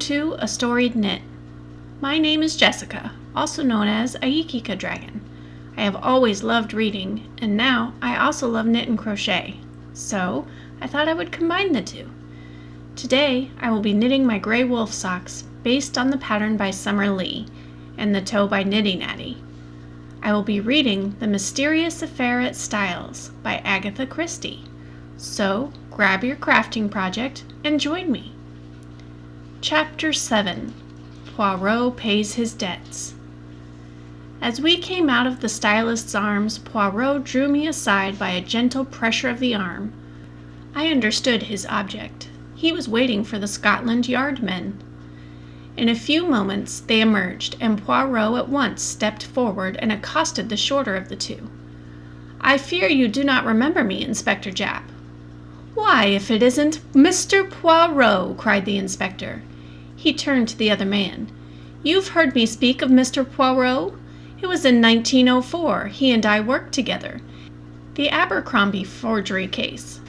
to A Storied Knit. My name is Jessica, also known as IekikaDragon. I have always loved reading, and now I also love knit and crochet, so I thought I would combine the two. Today I will be knitting my gray wolf socks based on the pattern by Summer Lee and the toe by Knitty Natty. I will be reading The Mysterious Affair at Styles by Agatha Christie, so grab your crafting project and join me. Chapter 7. Poirot Pays His Debts. As we came out of the stylist's arms, Poirot drew me aside by a gentle pressure of the arm. I understood his object. He was waiting for the Scotland Yard men. In a few moments they emerged, and Poirot at once stepped forward and accosted the shorter of the two. "I fear you do not remember me, Inspector Japp." "Why, if it isn't Mr. Poirot!" cried the inspector. He turned to the other man. "You've heard me speak of Mr. Poirot? It was in 1904. He and I worked together. The Abercrombie forgery case.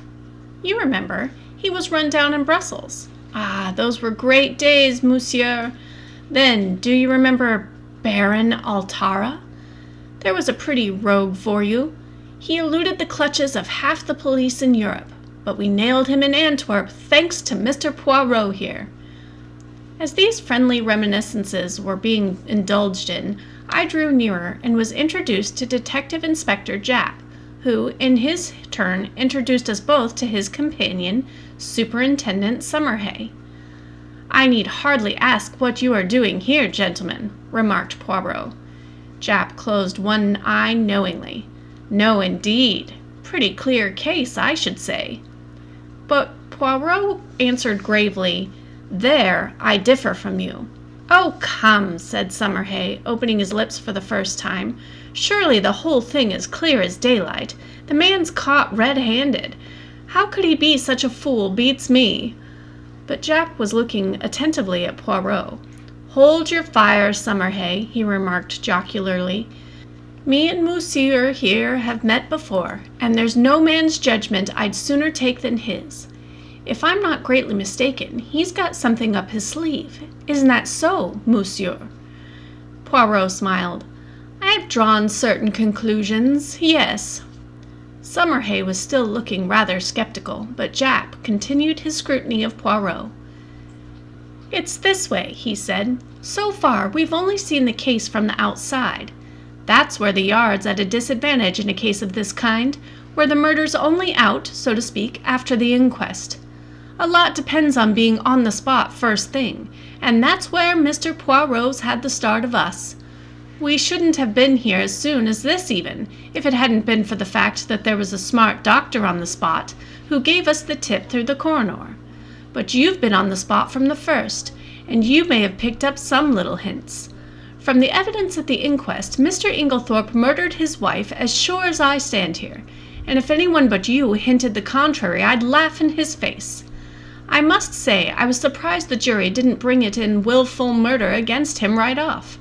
You remember, he was run down in Brussels. Ah, those were great days, monsieur. Then, do you remember Baron Altara? There was a pretty rogue for you. He eluded the clutches of half the police in Europe, but we nailed him in Antwerp thanks to Mr. Poirot here." As these friendly reminiscences were being indulged in, I drew nearer and was introduced to Detective Inspector Japp, who, in his turn, introduced us both to his companion, Superintendent Summerhay. "I need hardly ask what you are doing here, gentlemen," remarked Poirot. Japp closed one eye knowingly. "No, indeed. Pretty clear case, I should say." But Poirot answered gravely, "There I differ from you." "Oh, come," said Summerhay, opening his lips for the first time. "Surely the whole thing is clear as daylight. The man's caught red-handed. How could he be such a fool beats me." But Japp was looking attentively at Poirot. "Hold your fire, Summerhay," he remarked jocularly. "Me and Monsieur here have met before, and there's no man's judgment I'd sooner take than his. If I'm not greatly mistaken, he's got something up his sleeve. Isn't that so, Monsieur?" Poirot smiled. "I have drawn certain conclusions, yes." Summerhay was still looking rather skeptical, but Japp continued his scrutiny of Poirot. "It's this way," he said. "So far, we've only seen the case from the outside. That's where the Yard's at a disadvantage in a case of this kind, where the murder's only out, so to speak, after the inquest. A lot depends on being on the spot first thing, and that's where Mr. Poirot's had the start of us. We shouldn't have been here as soon as this even, if it hadn't been for the fact that there was a smart doctor on the spot who gave us the tip through the coroner. But you've been on the spot from the first, and you may have picked up some little hints. From the evidence at the inquest, Mr. Inglethorpe murdered his wife as sure as I stand here, and if anyone but you hinted the contrary, I'd laugh in his face. I must say I was surprised the jury didn't bring it in willful murder against him right off.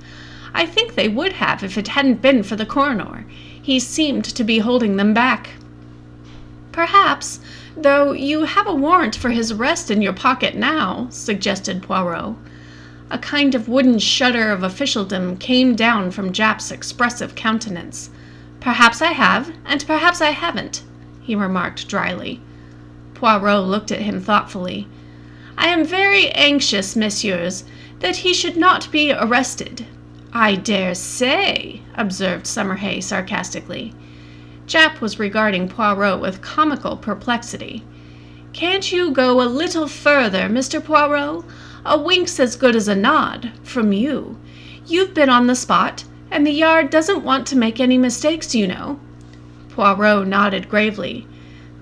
I think they would have if it hadn't been for the coroner. He seemed to be holding them back." "Perhaps, though you have a warrant for his arrest in your pocket now," suggested Poirot. A kind of wooden shudder of officialdom came down from Japp's expressive countenance. "Perhaps I have, and perhaps I haven't," he remarked dryly. Poirot looked at him thoughtfully. "I am very anxious, messieurs, that he should not be arrested." "I dare say," observed Summerhay sarcastically. Japp was regarding Poirot with comical perplexity. "Can't you go a little further, Mr. Poirot? A wink's as good as a nod, from you. You've been on the spot, and the Yard doesn't want to make any mistakes, you know." Poirot nodded gravely.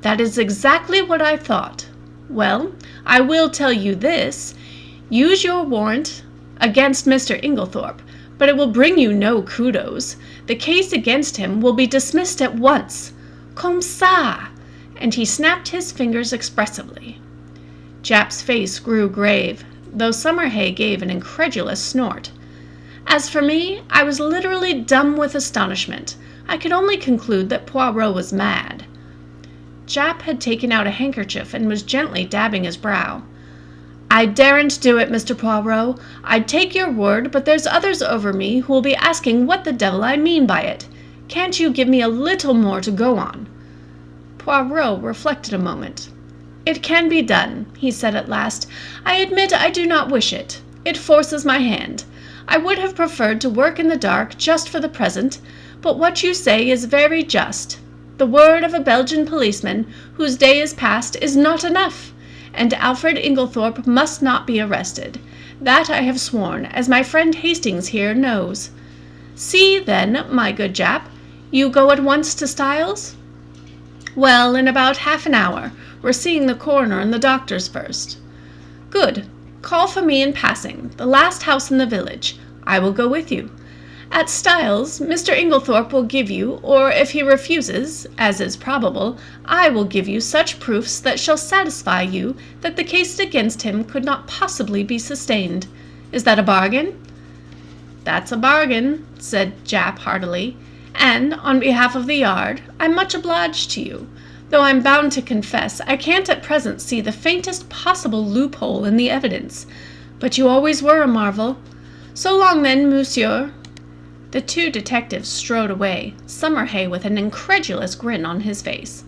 "That is exactly what I thought. Well, I will tell you this. Use your warrant against Mr. Inglethorpe, but it will bring you no kudos. The case against him will be dismissed at once. Comme ça!" And he snapped his fingers expressively. Japp's face grew grave, though Summerhay gave an incredulous snort. As for me, I was literally dumb with astonishment. I could only conclude that Poirot was mad. Japp had taken out a handkerchief and was gently dabbing his brow. I daren't do it, Mr. Poirot. I'd take your word, but there's others over me who will be asking what the devil I mean by it. Can't you give me a little more to go on?" Poirot reflected a moment. "It can be done," he said at last. "I admit I do not wish it. It forces my hand. I would have preferred to work in the dark just for the present, but what you say is very just. The word of a Belgian policeman whose day is past is not enough, and Alfred Inglethorpe must not be arrested. That I have sworn, as my friend Hastings here knows. See, then, my good Jap, you go at once to Styles?" "Well, in about half an hour. We're seeing the coroner and the doctors first." "Good. Call for me in passing, the last house in the village. I will go with you. At Styles, Mr. Inglethorpe will give you, or if he refuses, as is probable, I will give you such proofs that shall satisfy you that the case against him could not possibly be sustained. Is that a bargain?" "That's a bargain," said Jap heartily, "and, on behalf of the yard, I'm much obliged to you, though I'm bound to confess I can't at present see the faintest possible loophole in the evidence. But you always were a marvel. So long then, monsieur." The two detectives strode away, Summerhay with an incredulous grin on his face.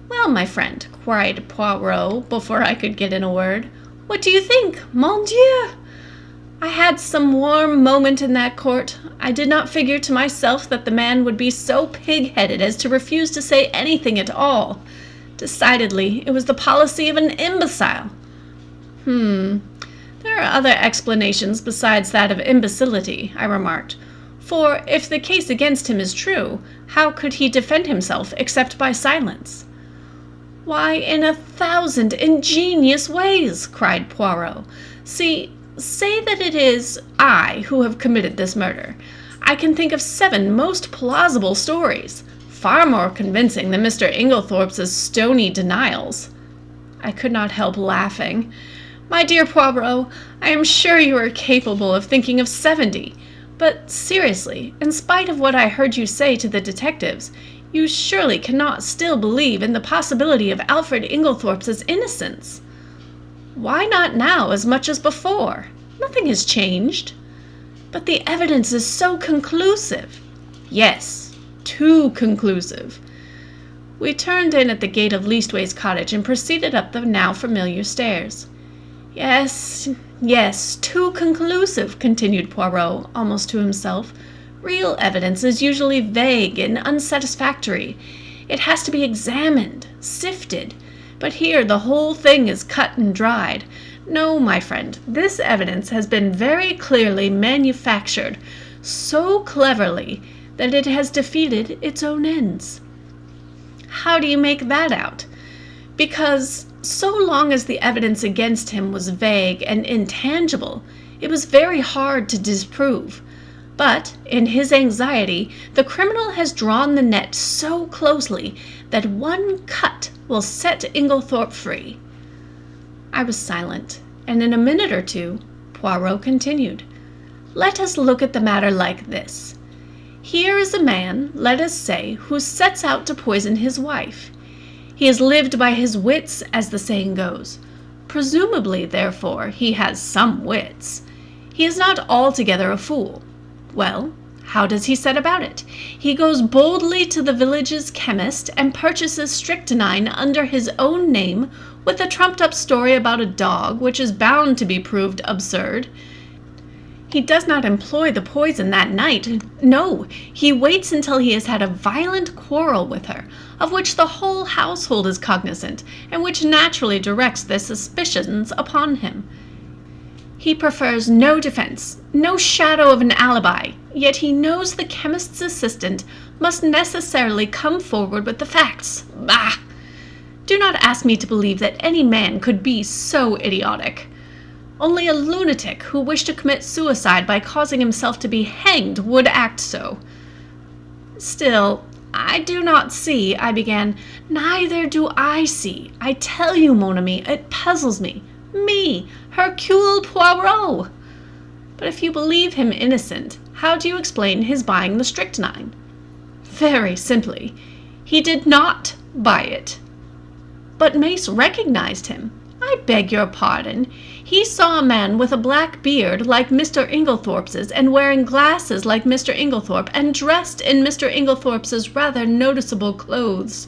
"Well, my friend," cried Poirot before I could get in a word, "what do you think? Mon Dieu! I had some warm moment in that court. I did not figure to myself that the man would be so pig-headed as to refuse to say anything at all. Decidedly, it was the policy of an imbecile." "There are other explanations besides that of imbecility," I remarked. "For, if the case against him is true, how could he defend himself except by silence?" "Why, in 1,000 ingenious ways," cried Poirot. Say that it is I who have committed this murder. I can think of 7 most plausible stories, far more convincing than Mr. Inglethorpe's stony denials." I could not help laughing. "My dear Poirot, I am sure you are capable of thinking of 70. But seriously, in spite of what I heard you say to the detectives, you surely cannot still believe in the possibility of Alfred Inglethorpe's innocence." "Why not now as much as before? Nothing has changed." "But the evidence is so conclusive." "Yes, too conclusive." We turned in at the gate of Leastways Cottage and proceeded up the now familiar stairs. Yes, too conclusive," continued Poirot, almost to himself. "Real evidence is usually vague and unsatisfactory. It has to be examined, sifted. But here the whole thing is cut and dried. No, my friend, this evidence has been very clearly manufactured, so cleverly that it has defeated its own ends." "How do you make that out?" "Because, so long as the evidence against him was vague and intangible, it was very hard to disprove. But, in his anxiety, the criminal has drawn the net so closely that one cut will set Inglethorpe free." I was silent, and in a minute or two, Poirot continued. "Let us look at the matter like this. Here is a man, let us say, who sets out to poison his wife. He has lived by his wits, as the saying goes. Presumably, therefore, he has some wits. He is not altogether a fool. Well, how does he set about it? He goes boldly to the village's chemist and purchases strychnine under his own name, with a trumped-up story about a dog, which is bound to be proved absurd. He does not employ the poison that night. No, he waits until he has had a violent quarrel with her, of which the whole household is cognizant, and which naturally directs their suspicions upon him. He prefers no defense, no shadow of an alibi, yet he knows the chemist's assistant must necessarily come forward with the facts. Bah! Do not ask me to believe that any man could be so idiotic. Only a lunatic who wished to commit suicide by causing himself to be hanged would act so. Still, I do not see, I began. Neither do I see. I tell you, mon ami, it puzzles me. Me, Hercule Poirot! But if you believe him innocent, how do you explain his buying the strychnine? Very simply. He did not buy it. But Mace recognized him. I beg your pardon. He saw a man with a black beard like Mr. Inglethorpe's, and wearing glasses like Mr. Inglethorpe, and dressed in Mr. Inglethorpe's rather noticeable clothes.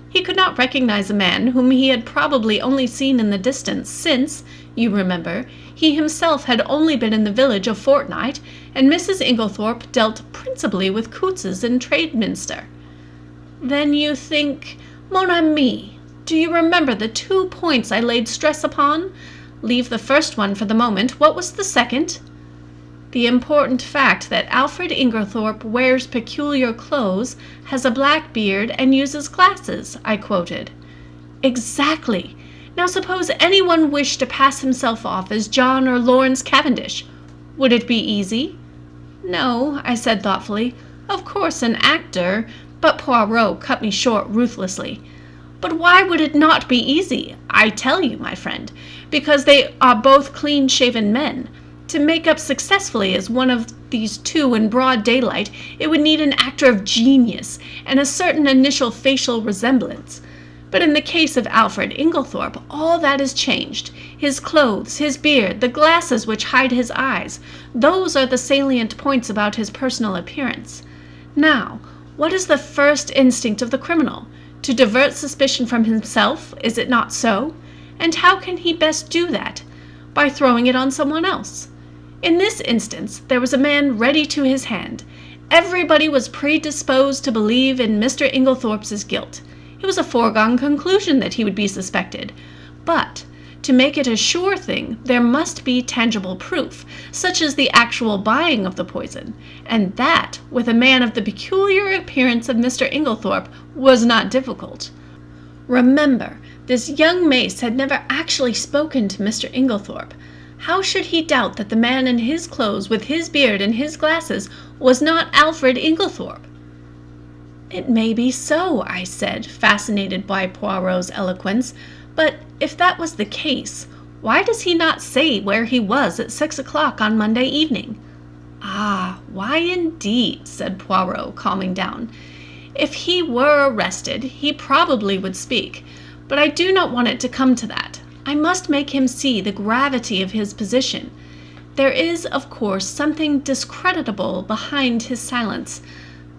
He could not recognize a man whom he had probably only seen in the distance, since, you remember, he himself had only been in the village a fortnight, and Mrs. Inglethorpe dealt principally with Coutts's in Tradminster. Then you think, mon ami, do you remember the 2 points I laid stress upon? Leave the first one for the moment. What was the second? The important fact that Alfred Inglethorpe wears peculiar clothes, has a black beard, and uses glasses, I quoted. Exactly. Now suppose anyone wished to pass himself off as John or Lawrence Cavendish. Would it be easy? No, I said thoughtfully. Of course an actor, but Poirot cut me short ruthlessly. But why would it not be easy? I tell you, my friend, because they are both clean-shaven men. To make up successfully as one of these two in broad daylight, it would need an actor of genius and a certain initial facial resemblance. But in the case of Alfred Inglethorpe, all that is changed. His clothes, his beard, the glasses which hide his eyes, those are the salient points about his personal appearance. Now, what is the first instinct of the criminal? To divert suspicion from himself, is it not so? And how can he best do that? By throwing it on someone else. In this instance, there was a man ready to his hand. Everybody was predisposed to believe in Mr. Inglethorpe's guilt. It was a foregone conclusion that he would be suspected. But, to make it a sure thing, there must be tangible proof, such as the actual buying of the poison, and that, with a man of the peculiar appearance of Mr. Inglethorpe, was not difficult. Remember, this young Mace had never actually spoken to Mr. Inglethorpe. How should he doubt that the man in his clothes, with his beard and his glasses, was not Alfred Inglethorpe? It may be so, I said, fascinated by Poirot's eloquence, but if that was the case, why does he not say where he was at 6 o'clock on Monday evening? Ah, why indeed, said Poirot, calming down. If he were arrested, he probably would speak, but I do not want it to come to that. I must make him see the gravity of his position. There is, of course, something discreditable behind his silence,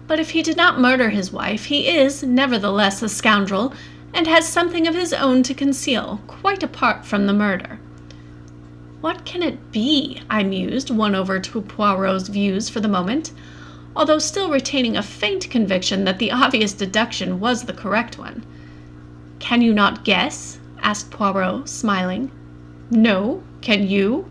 but if he did not murder his wife, he is, nevertheless, a scoundrel, and has something of his own to conceal, quite apart from the murder. What can it be? I mused, won over to Poirot's views for the moment, although still retaining a faint conviction that the obvious deduction was the correct one. Can you not guess? Asked Poirot, smiling. No, can you?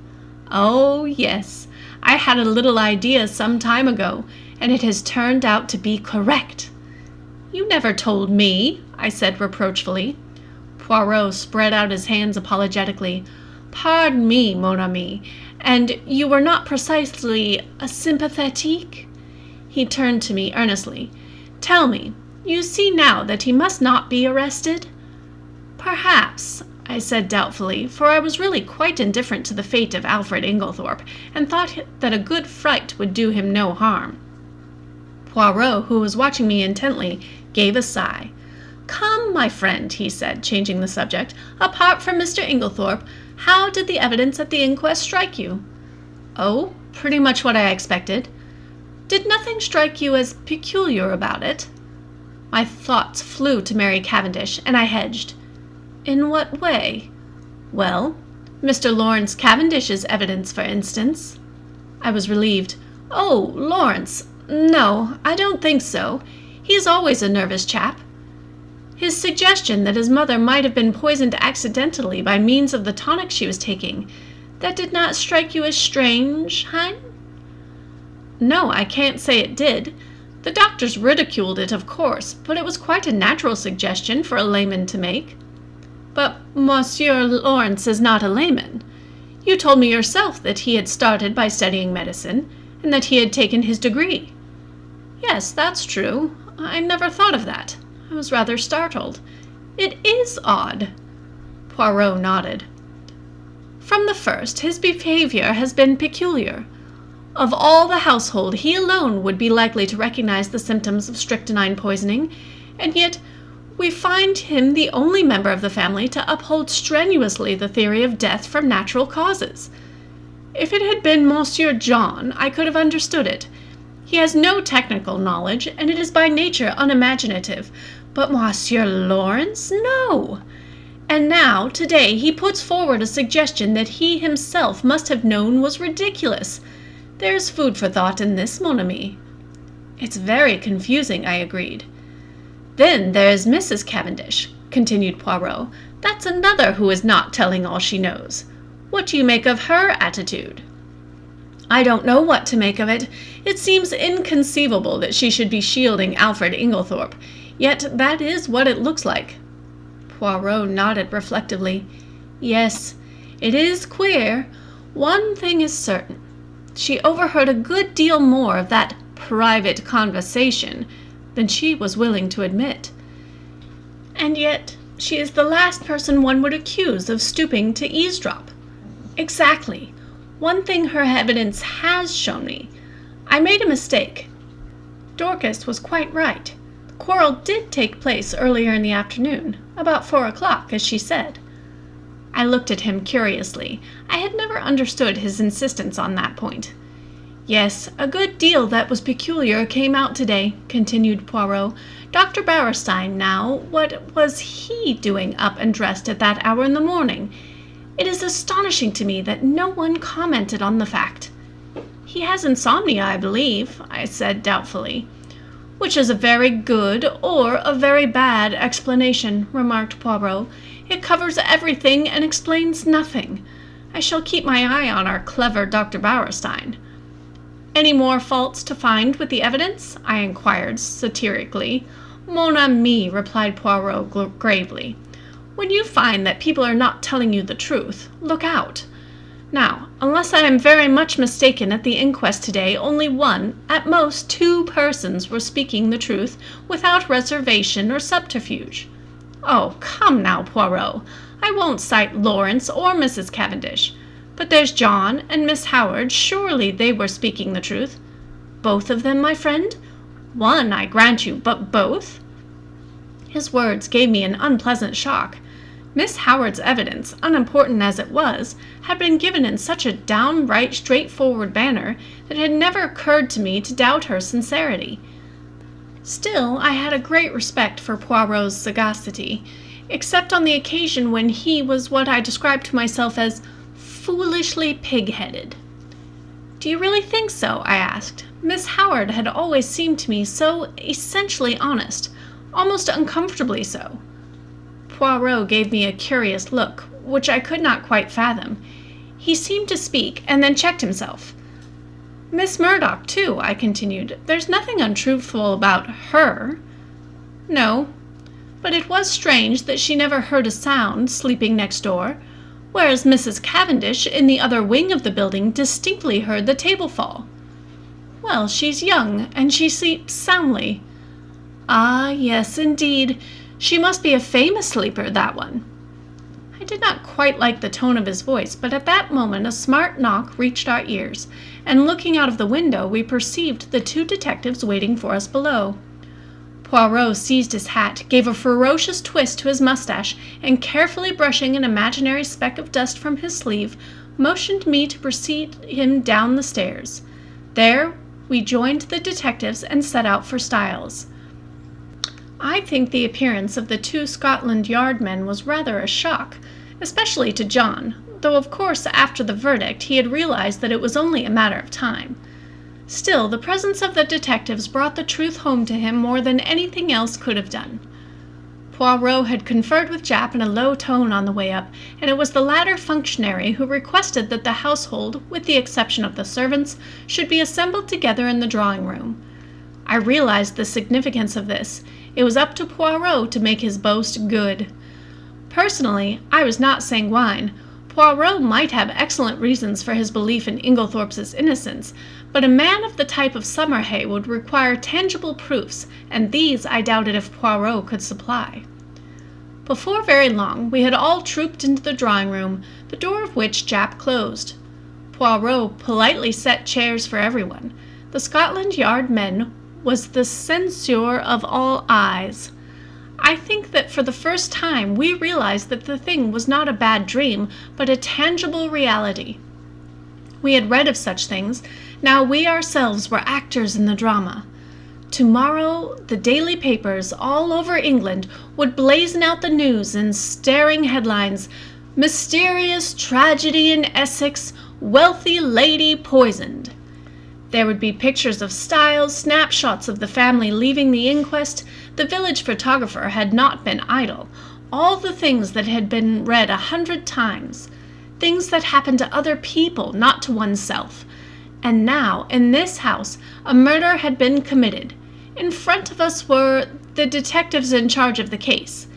Oh, yes, I had a little idea some time ago, and it has turned out to be correct. You never told me, I said reproachfully. Poirot spread out his hands apologetically. Pardon me, mon ami, and you were not precisely a sympathetique? He turned to me earnestly. Tell me, you see now that he must not be arrested? Perhaps, I said doubtfully, for I was really quite indifferent to the fate of Alfred Inglethorpe, and thought that a good fright would do him no harm. Poirot, who was watching me intently, gave a sigh. Come, my friend, he said, changing the subject, apart from Mr. Inglethorpe, how did the evidence at the inquest strike you? Oh, pretty much what I expected. Did nothing strike you as peculiar about it? My thoughts flew to Mary Cavendish, and I hedged. In what way? Well, Mr. Lawrence Cavendish's evidence, for instance. I was relieved. Oh, Lawrence! No, I don't think so. He is always a nervous chap. His suggestion that his mother might have been poisoned accidentally by means of the tonic she was taking, that did not strike you as strange, hein? No, I can't say it did. The doctors ridiculed it, of course, but it was quite a natural suggestion for a layman to make. But Monsieur Lawrence is not a layman. You told me yourself that he had started by studying medicine, and that he had taken his degree. Yes, that's true. I never thought of that. I was rather startled. It is odd. Poirot nodded. From the first, his behavior has been peculiar. Of all the household, he alone would be likely to recognize the symptoms of strychnine poisoning, and yet we find him the only member of the family to uphold strenuously the theory of death from natural causes. If it had been Monsieur John, I could have understood it. He has no technical knowledge, and it is by nature unimaginative. But Monsieur Lawrence, no. And now, today, he puts forward a suggestion that he himself must have known was ridiculous. There's food for thought in this, mon ami. It's very confusing, I agreed. Then there's Mrs. Cavendish, continued Poirot. That's another who is not telling all she knows. What do you make of her attitude? I don't know what to make of it. It seems inconceivable that she should be shielding Alfred Inglethorpe, yet that is what it looks like. Poirot nodded reflectively. Yes, it is queer. One thing is certain. She overheard a good deal more of that private conversation than she was willing to admit. And yet she is the last person one would accuse of stooping to eavesdrop. Exactly. One thing her evidence has shown me. I made a mistake. Dorcas was quite right. The quarrel did take place earlier in the afternoon, about 4 o'clock, as she said. I looked at him curiously. I had never understood his insistence on that point. Yes, a good deal that was peculiar came out today, continued Poirot. Dr. Bauerstein, now, what was he doing up and dressed at that hour in the morning? It is astonishing to me that no one commented on the fact. He has insomnia, I believe, I said doubtfully. Which is a very good or a very bad explanation, remarked Poirot. It covers everything and explains nothing. I shall keep my eye on our clever Dr. Bauerstein. Any more faults to find with the evidence? I inquired satirically. Mon ami, replied Poirot gravely. When you find that people are not telling you the truth, look out. Now, unless I am very much mistaken at the inquest today, only one, at most 2 persons were speaking the truth without reservation or subterfuge. Oh, come now, Poirot. I won't cite Lawrence or Mrs. Cavendish. But there's John and Miss Howard. Surely they were speaking the truth. Both of them, my friend? One, I grant you, but both? His words gave me an unpleasant shock. Miss Howard's evidence, unimportant as it was, had been given in such a downright straightforward manner that it had never occurred to me to doubt her sincerity. Still, I had a great respect for Poirot's sagacity, except on the occasion when he was what I described to myself as foolishly pig-headed. Do you really think so? I asked. Miss Howard had always seemed to me so essentially honest, almost uncomfortably so. Poirot gave me a curious look, which I could not quite fathom. He seemed to speak, and then checked himself. Miss Murdoch, too, I continued. There's nothing untruthful about her. No, but it was strange that she never heard a sound sleeping next door, whereas Mrs. Cavendish, in the other wing of the building, distinctly heard the table fall. Well, she's young, and she sleeps soundly. Ah, yes, indeed. She must be a famous sleeper, that one. I did not quite like the tone of his voice, but at that moment a smart knock reached our ears, and looking out of the window we perceived the 2 detectives waiting for us below. Poirot seized his hat, gave a ferocious twist to his mustache, and carefully brushing an imaginary speck of dust from his sleeve, motioned me to precede him down the stairs. There we joined the detectives and set out for Styles. I think the appearance of the 2 Scotland Yard men was rather a shock, especially to John, though of course after the verdict he had realized that it was only a matter of time. Still, the presence of the detectives brought the truth home to him more than anything else could have done. Poirot had conferred with Japp in a low tone on the way up, and it was the latter functionary who requested that the household, with the exception of the servants, should be assembled together in the drawing-room. I realized the significance of this. It was up to Poirot to make his boast good. Personally, I was not sanguine. Poirot might have excellent reasons for his belief in Inglethorpe's innocence, but a man of the type of Summerhay would require tangible proofs, and these I doubted if Poirot could supply. Before very long, we had all trooped into the drawing-room, the door of which Japp closed. Poirot politely set chairs for everyone. The Scotland Yard men was the censure of all eyes. I think that for the first time we realized that the thing was not a bad dream, but a tangible reality. We had read of such things. Now we ourselves were actors in the drama. Tomorrow, the daily papers all over England would blazon out the news in staring headlines: "Mysterious tragedy in Essex, wealthy lady poisoned." There would be pictures of Styles, snapshots of the family leaving the inquest. The village photographer had not been idle. All the things that had been read 100 times. Things that happened to other people, not to oneself. And now, in this house, a murder had been committed. In front of us were the detectives in charge of the case.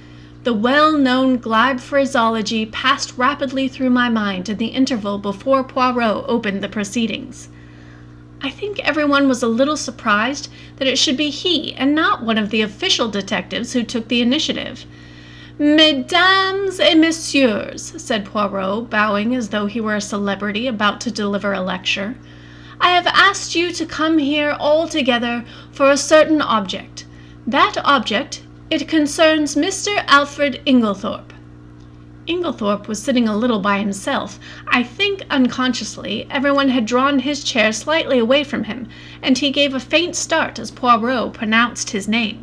The well-known glib phraseology passed rapidly through my mind in the interval before Poirot opened the proceedings. I think everyone was a little surprised that it should be he and not one of the official detectives who took the initiative. "Mesdames et messieurs," said Poirot, bowing as though he were a celebrity about to deliver a lecture, "I have asked you to come here all together for a certain object. That object, it concerns Mr. Alfred Inglethorpe." Inglethorpe was sitting a little by himself. I think unconsciously everyone had drawn his chair slightly away from him, and he gave a faint start as Poirot pronounced his name.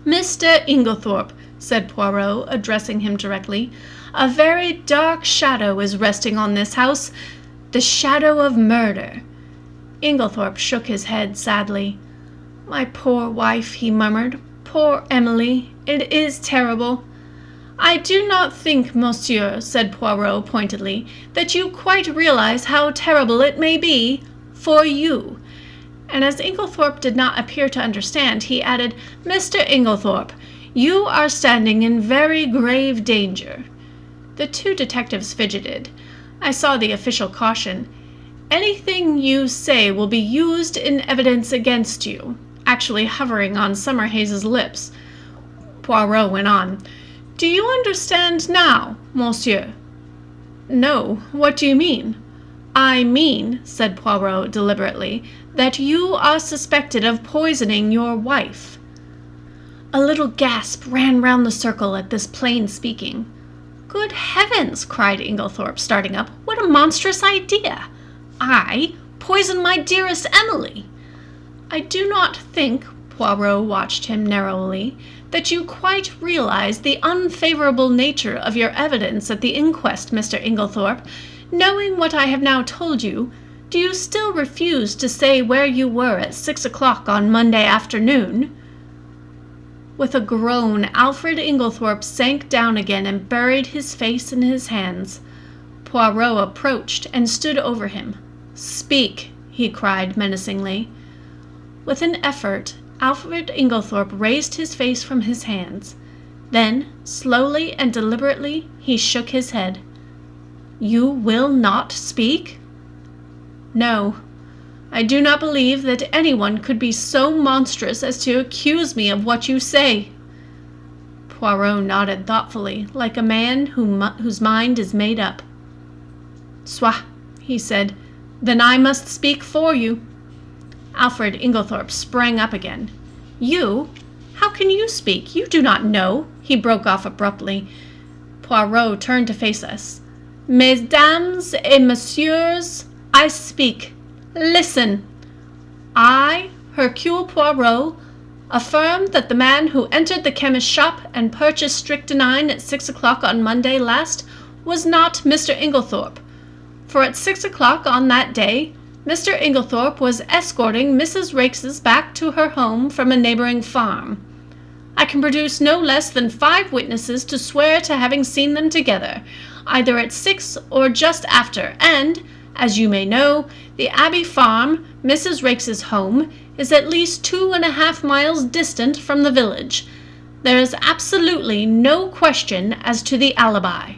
"Mr. Inglethorpe," said Poirot, addressing him directly, "a very dark shadow is resting on this house, the shadow of murder." Inglethorpe shook his head sadly. "My poor wife," he murmured. "Poor Emily. It is terrible." "I do not think, monsieur," said Poirot pointedly, "that you quite realize how terrible it may be for you." And as Inglethorpe did not appear to understand, he added, "Mr. Inglethorpe, you are standing in very grave danger." The two detectives fidgeted. I saw the official caution. "Anything you say will be used in evidence against you," actually hovering on Summerhaze's lips. Poirot went on. "Do you understand now, monsieur?" "No. What do you mean?" "I mean," said Poirot deliberately, "that you are suspected of poisoning your wife." A little gasp ran round the circle at this plain speaking. "Good heavens!" cried Inglethorpe, starting up. "What a monstrous idea! I poison my dearest Emily!" "I do not think," Poirot watched him narrowly, "that you quite realize the unfavorable nature of your evidence at the inquest, Mr. Inglethorpe. Knowing what I have now told you, do you still refuse to say where you were at 6 o'clock on Monday afternoon?" With a groan, Alfred Inglethorpe sank down again and buried his face in his hands. Poirot approached and stood over him. "Speak," he cried menacingly. With an effort, Alfred Inglethorpe raised his face from his hands. Then, slowly and deliberately, he shook his head. "You will not speak?" "No. I do not believe that anyone could be so monstrous as to accuse me of what you say." Poirot nodded thoughtfully, like a man whose mind is made up. "Soit," he said. "Then I must speak for you." Alfred Inglethorpe sprang up again. "You? How can you speak? You do not know," he broke off abruptly. Poirot turned to face us. "Mesdames et messieurs, I speak. Listen. I, Hercule Poirot, affirm that the man who entered the chemist's shop and purchased strychnine at 6 o'clock on Monday last was not Mr. Inglethorpe. For at 6 o'clock on that day, Mr. Inglethorpe was escorting Mrs. Raikes back to her home from a neighboring farm. I can produce no less than 5 witnesses to swear to having seen them together, either at 6 or just after, and, as you may know, the Abbey Farm, Mrs. Raikes' home, is at least 2.5 miles distant from the village. There is absolutely no question as to the alibi."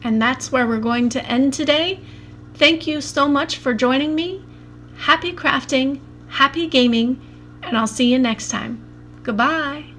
And that's where we're going to end today. Thank you so much for joining me. Happy crafting, happy gaming, and I'll see you next time. Goodbye.